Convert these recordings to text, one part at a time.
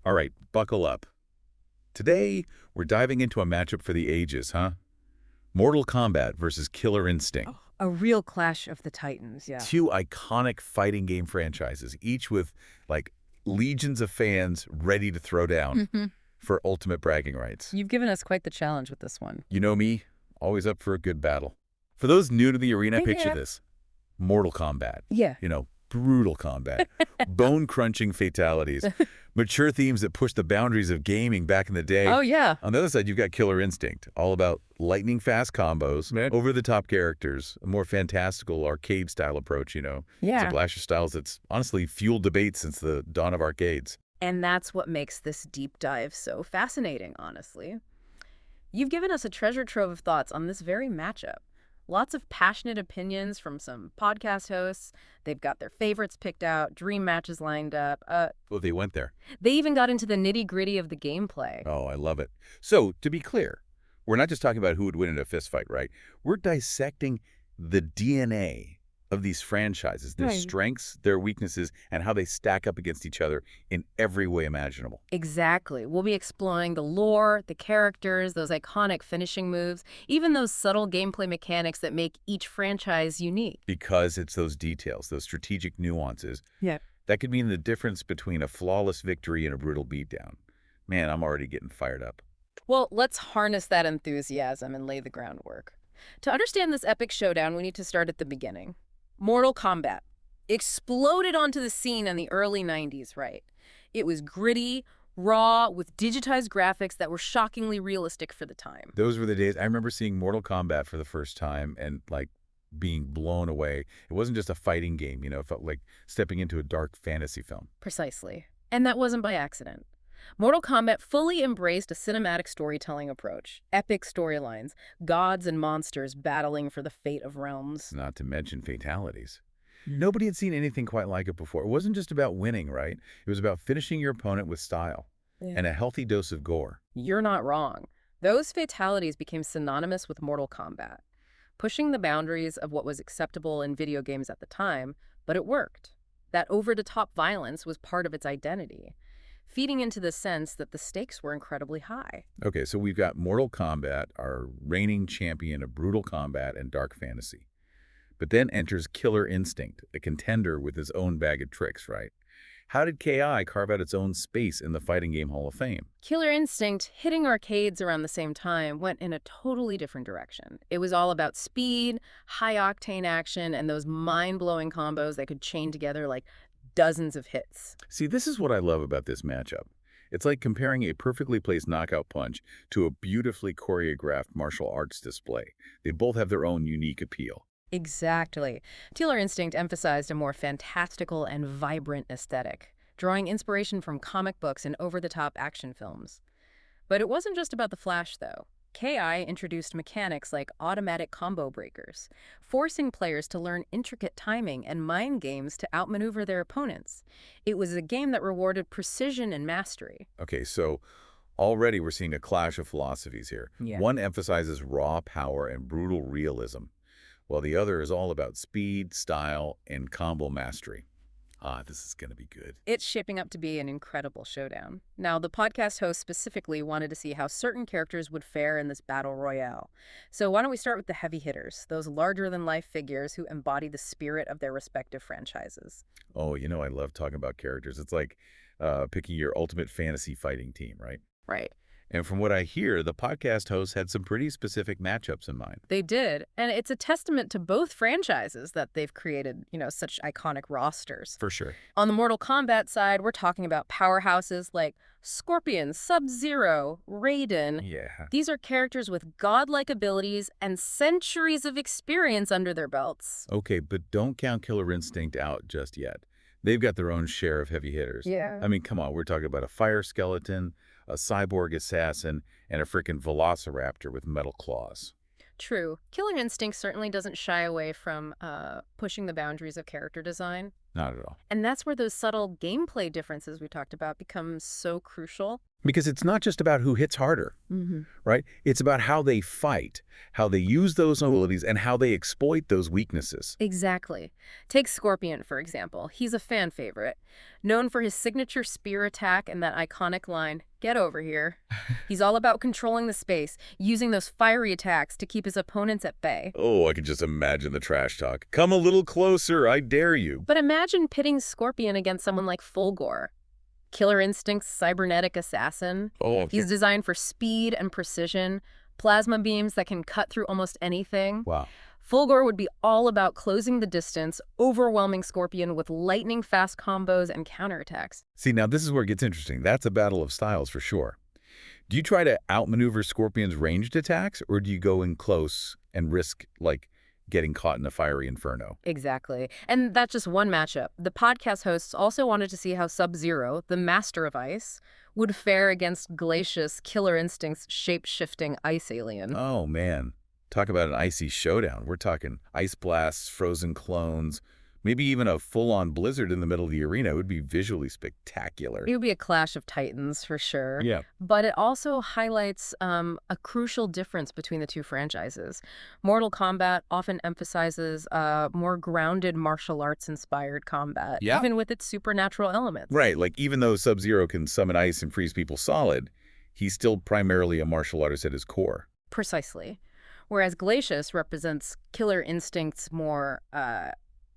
All right, buckle up. Today, we're diving into a matchup for the ages, huh? Mortal Kombat versus Killer Instinct. Oh, a real clash of the titans, yeah. Two iconic fighting game franchises, each with, like, legions of fans ready to throw down Mhm. for ultimate bragging rights. You've given us quite the challenge with this one. You know me, always up for a good battle. For those new to the arena, picture Yeah. this. Mortal Kombat. Yeah. Brutal combat. Bone-crunching fatalities. Mature themes that push the boundaries of gaming back in the day. Oh, yeah. On the other side, you've got Killer Instinct, all about lightning-fast combos, Right. over-the-top characters, a more fantastical arcade-style approach, It's a Yeah. blaster styles that's honestly fueled debate since the dawn of arcades. And that's what makes this deep dive so fascinating, honestly. You've given us a treasure trove of thoughts on this very matchup. Lots of passionate opinions from some podcast hosts. They've got their favorites picked out, dream matches lined up. Well, they went there. They even got into the nitty-gritty of the gameplay. Oh, I love it. So, to be clear, we're not just talking about who would win in a fistfight, right? We're dissecting the DNA of these franchises, their Right. strengths, their weaknesses, and how they stack up against each other in every way imaginable. Exactly. We'll be exploring the lore, the characters, those iconic finishing moves, even those subtle gameplay mechanics that make each franchise unique. Because it's those details, those strategic nuances, Yeah. that could mean the difference between a flawless victory and a brutal beatdown. Man, I'm already getting fired up. Well, let's harness that enthusiasm and lay the groundwork. To understand this epic showdown, we need to start at the beginning. Mortal Kombat exploded onto the scene in the early 90s, right? It was gritty, raw, with digitized graphics that were shockingly realistic for the time. Those were the days. I remember seeing Mortal Kombat for the first time and, being blown away. It wasn't just a fighting game, it felt like stepping into a dark fantasy film. Precisely. And that wasn't by accident. Mortal Kombat fully embraced a cinematic storytelling approach. Epic storylines, gods and monsters battling for the fate of realms. Not to mention fatalities. Nobody had seen anything quite like it before. It wasn't just about winning, right? It was about finishing your opponent with style and a healthy dose of gore. You're not wrong. Those fatalities became synonymous with Mortal Kombat, pushing the boundaries of what was acceptable in video games at the time, but it worked. That over-the-top violence was part of its identity, feeding into the sense that the stakes were incredibly high. Okay, so we've got Mortal Kombat, our reigning champion of brutal combat and dark fantasy. But then enters Killer Instinct, a contender with his own bag of tricks, right? How did KI carve out its own space in the Fighting Game Hall of Fame? Killer Instinct, hitting arcades around the same time, went in a totally different direction. It was all about speed, high-octane action, and those mind-blowing combos that could chain together like dozens of hits. See, this is what I love about this matchup. It's like comparing a perfectly placed knockout punch to a beautifully choreographed martial arts display. They both have their own unique appeal. Exactly. Killer Instinct emphasized a more fantastical and vibrant aesthetic, drawing inspiration from comic books and over-the-top action films. But it wasn't just about the flash, though. KI introduced mechanics like automatic combo breakers, forcing players to learn intricate timing and mind games to outmaneuver their opponents. It was a game that rewarded precision and mastery. Okay, so already we're seeing a clash of philosophies here. Yeah. One emphasizes raw power and brutal realism, while the other is all about speed, style, and combo mastery. This is going to be good. It's shaping up to be an incredible showdown. Now, the podcast host specifically wanted to see how certain characters would fare in this battle royale. So why don't we start with the heavy hitters, those larger-than-life figures who embody the spirit of their respective franchises. Oh, I love talking about characters. It's like picking your ultimate fantasy fighting team, right? Right. And from what I hear, the podcast host had some pretty specific matchups in mind. They did. And it's a testament to both franchises that they've created, such iconic rosters. For sure. On the Mortal Kombat side, we're talking about powerhouses like Scorpion, Sub-Zero, Raiden. Yeah. These are characters with godlike abilities and centuries of experience under their belts. Okay, but don't count Killer Instinct out just yet. They've got their own share of heavy hitters. Yeah. I mean, come on, we're talking about a fire skeleton, a cyborg assassin, and a freaking velociraptor with metal claws. True. Killer Instinct certainly doesn't shy away from pushing the boundaries of character design. Not at all. And that's where those subtle gameplay differences we talked about become so crucial. Because it's not just about who hits harder, Hmm. right? It's about how they fight, how they use those abilities, and how they exploit those weaknesses. Exactly. Take Scorpion, for example. He's a fan favorite, known for his signature spear attack and that iconic line, "Get over here." He's all about controlling the space, using those fiery attacks to keep his opponents at bay. Oh, I can just imagine the trash talk. Come a little closer, I dare you. But imagine pitting Scorpion against someone like Fulgore, Killer Instinct's cybernetic assassin. Oh, He's designed for speed and precision, plasma beams that can cut through almost anything. wow. Fulgore would be all about closing the distance, overwhelming Scorpion with lightning-fast combos and counterattacks. See, now this is where it gets interesting. That's a battle of styles for sure. Do you try to outmaneuver Scorpion's ranged attacks, or do you go in close and risk, like, getting caught in a fiery inferno? Exactly. And that's just one matchup. The podcast hosts also wanted to see how Sub-Zero, the master of ice, would fare against Glacius, Killer Instinct's shape-shifting ice alien. Oh, man. Talk about an icy showdown. We're talking ice blasts, frozen clones, maybe even a full-on blizzard in the middle of the arena. It would be visually spectacular. It would be a clash of titans, for sure. Yeah. But it also highlights a crucial difference between the two franchises. Mortal Kombat often emphasizes more grounded martial arts-inspired combat, Yeah. even with its supernatural elements. Right, like even though Sub-Zero can summon ice and freeze people solid, he's still primarily a martial artist at his core. Precisely. Whereas Glacius represents Killer Instinct's more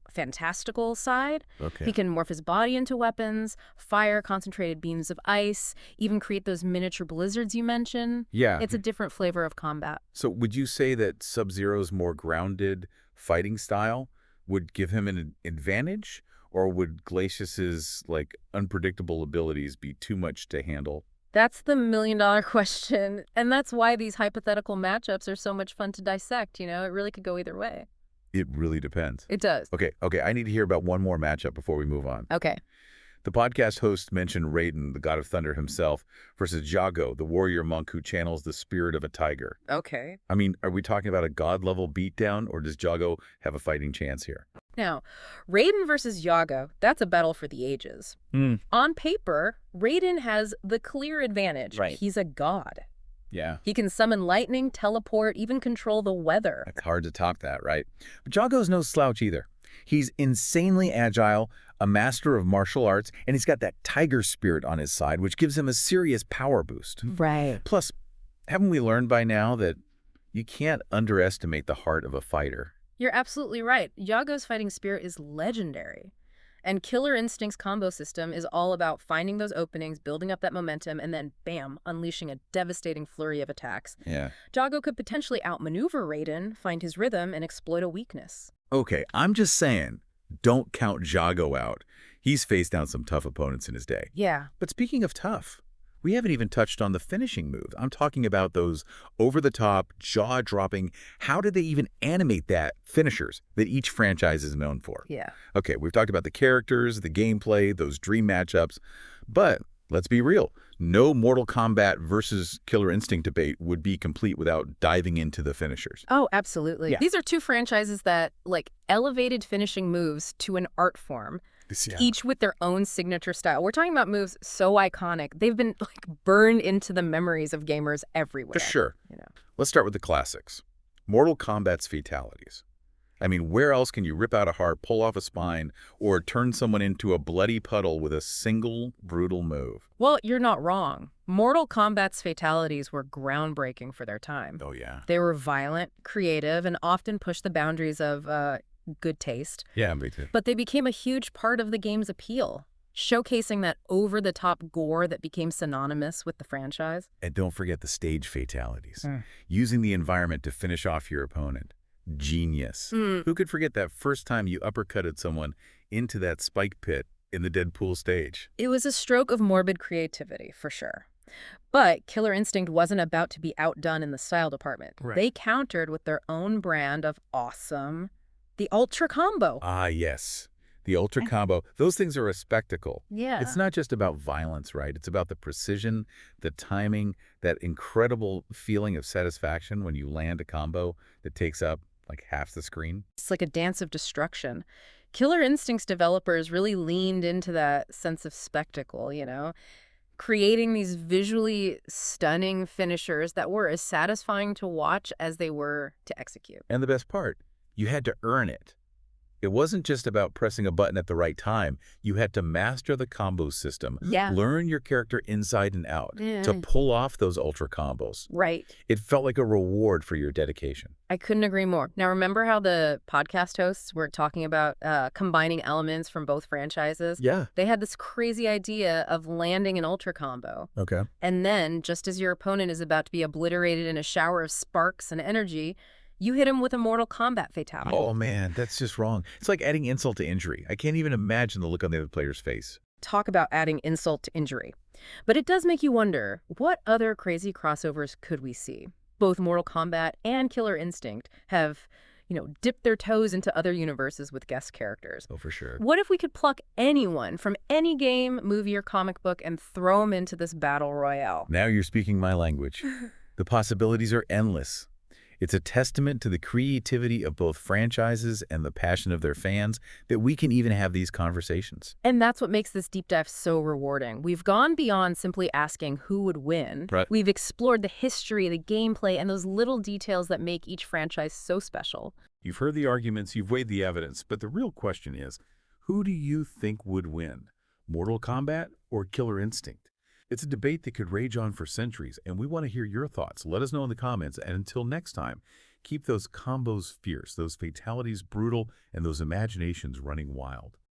fantastical side. Okay. He can morph his body into weapons, fire concentrated beams of ice, even create those miniature blizzards you mentioned. Yeah. It's a different flavor of combat. So would you say that Sub-Zero's more grounded fighting style would give him an advantage, or would Glacius's, like, unpredictable abilities be too much to handle? That's the million-dollar question, and that's why these hypothetical matchups are so much fun to dissect, you know? It really could go either way. It really depends. It does. Okay, I need to hear about one more matchup before we move on. Okay. The podcast host mentioned Raiden, the god of thunder himself, versus Jago, the warrior monk who channels the spirit of a tiger. Okay. I mean, are we talking about a god-level beatdown, or does Jago have a fighting chance here? Now, Raiden versus Yago, that's a battle for the ages. On paper, Raiden has the clear advantage. Right. He's a god. Yeah. He can summon lightning, teleport, even control the weather. It's hard to top that, right? But Jago's no slouch either. He's insanely agile, a master of martial arts, and he's got that tiger spirit on his side, which gives him a serious power boost. Right. Plus, haven't we learned by now that you can't underestimate the heart of a fighter? You're absolutely right. Yago's fighting spirit is legendary. And Killer Instinct's combo system is all about finding those openings, building up that momentum, and then, bam, unleashing a devastating flurry of attacks. Yeah. Jago could potentially outmaneuver Raiden, find his rhythm, and exploit a weakness. Okay, I'm just saying, don't count Jago out. He's faced down some tough opponents in his day. Yeah. But speaking of tough, we haven't even touched on the finishing moves. I'm talking about those over-the-top, jaw-dropping, how did they even animate that finishers that each franchise is known for? Yeah. Okay, we've talked about the characters, the gameplay, those dream matchups, but let's be real. No Mortal Kombat versus Killer Instinct debate would be complete without diving into the finishers. Oh, absolutely. Yeah. These are two franchises that, elevated finishing moves to an art form, each with their own signature style. We're talking about moves so iconic. They've been, burned into the memories of gamers everywhere. For sure. You know. Let's start with the classics. Mortal Kombat's fatalities. I mean, where else can you rip out a heart, pull off a spine, or turn someone into a bloody puddle with a single brutal move? Well, you're not wrong. Mortal Kombat's fatalities were groundbreaking for their time. Oh, yeah. They were violent, creative, and often pushed the boundaries of good taste. Yeah, me too. But they became a huge part of the game's appeal, showcasing that over-the-top gore that became synonymous with the franchise. And don't forget the stage fatalities. Using the environment to finish off your opponent. Genius. Who could forget that first time you uppercutted someone into that spike pit in the Deadpool stage? It was a stroke of morbid creativity, for sure. But Killer Instinct wasn't about to be outdone in the style department. Right. They countered with their own brand of awesome, the Ultra Combo. Ah, yes. The Ultra Combo. Those things are a spectacle. Yeah. It's not just about violence, right? It's about the precision, the timing, that incredible feeling of satisfaction when you land a combo that takes up like half the screen. It's like a dance of destruction. Killer Instinct's developers really leaned into that sense of spectacle, creating these visually stunning finishers that were as satisfying to watch as they were to execute. And the best part, you had to earn it. It wasn't just about pressing a button at the right time. You had to master the combo system, Yeah. learn your character inside and out to Yeah. pull off those ultra combos. Right. It felt like a reward for your dedication. I couldn't agree more. Now, remember how the podcast hosts were talking about combining elements from both franchises? Yeah. They had this crazy idea of landing an ultra combo. Okay. And then, just as your opponent is about to be obliterated in a shower of sparks and energy, you hit him with a Mortal Kombat fatality. Oh, man, that's just wrong. It's like adding insult to injury. I can't even imagine the look on the other player's face. Talk about adding insult to injury. But it does make you wonder, what other crazy crossovers could we see? Both Mortal Kombat and Killer Instinct have, dipped their toes into other universes with guest characters. Oh, for sure. What if we could pluck anyone from any game, movie, or comic book and throw them into this battle royale? Now you're speaking my language. The possibilities are endless. It's a testament to the creativity of both franchises and the passion of their fans that we can even have these conversations. And that's what makes this deep dive so rewarding. We've gone beyond simply asking who would win. Right. We've explored the history, the gameplay, and those little details that make each franchise so special. You've heard the arguments, you've weighed the evidence, but the real question is, who do you think would win? Mortal Kombat or Killer Instinct? It's a debate that could rage on for centuries, and we want to hear your thoughts. Let us know in the comments, and until next time, keep those combos fierce, those fatalities brutal, and those imaginations running wild.